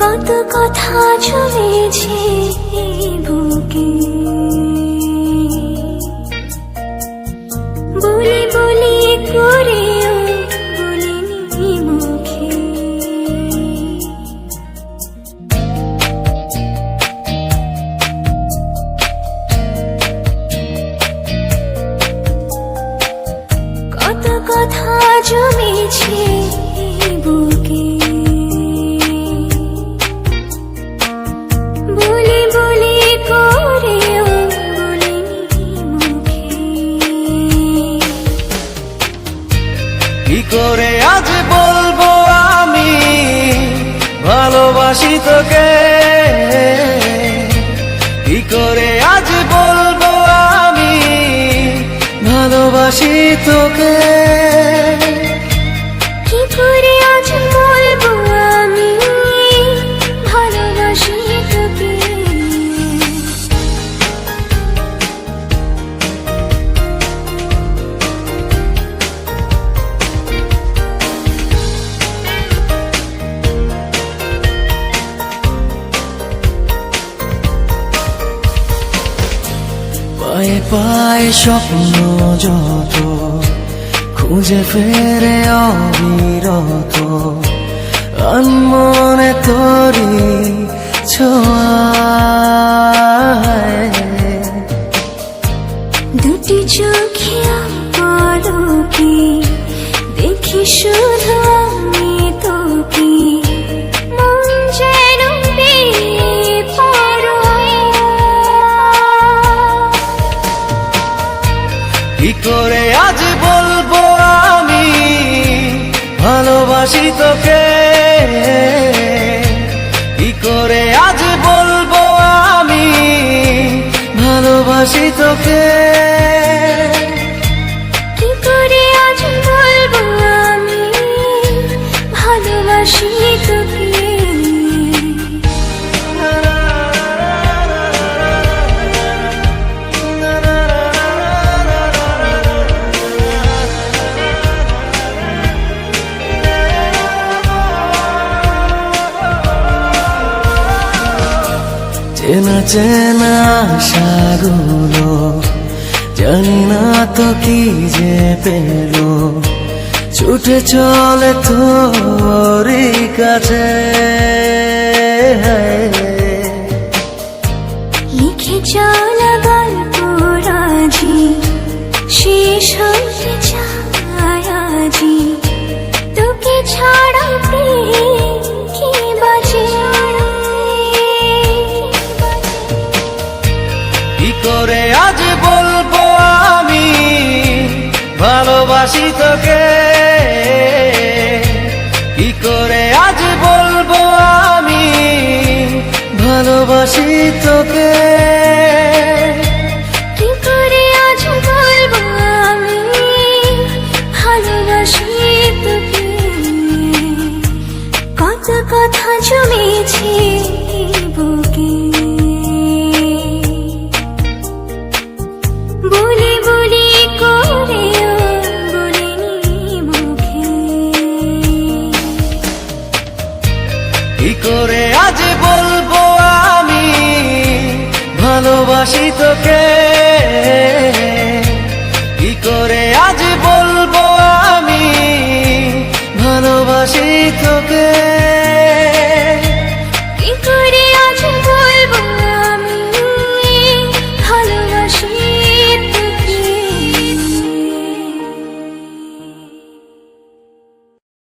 কত কথা জমেছে এই বুকে, বলি বলি করেও বলিনি মুখে। কত কথা জমেছে এই বুকে, বলি বলি করেও বলিনি মুখে। কি করে আজ বলবো আমি ভালোবাসি তোকে, কি করে আজ বলবো আমি ভালোবাসি তোকে। কি করে আজ বলবো আমি ভালোবাসি তোকে। পায়ে পায়ে স্বপ্ন যত খুঁজে ফেরে অবিরত, আনমনে তোরি ছোঁয়ায়। দুটি চোখে পলকে দেখি শুধু আমি তোকে, মন যেন বেপরোয়া। কি করে আজ বলবো আমি ভালোবাসি তোকে, কি করে আজ বলবো আমি ভালোবাসি তোকে। কি করে আজ বলবো আমি ভালোবাসি তোকে। চেনা চেনা আশাগুলো জানি না তো কি যে পেলো, ছুটে চলে তোরই কাছে। লিখে চলা গল্প রাজি শেষ হতে চায় আজি, তোকে ছাড়া প্রেম কি বাজে। কি করে আজ বলবো আমি ভালোবাসি তোকে, কি করে আজ বলবো আমি ভালোবাসি তোকে। কি করে আজ বলবো আমি ভালোবাসি তোকে। কত কথা জমেছে এই বুকে, বলি বলি করেও বলিনি মুখে। কি করে আজ বলবো আমি ভালোবাসি তোকে, কি করে আজ বলবো আমি ভালোবাসি তোকে।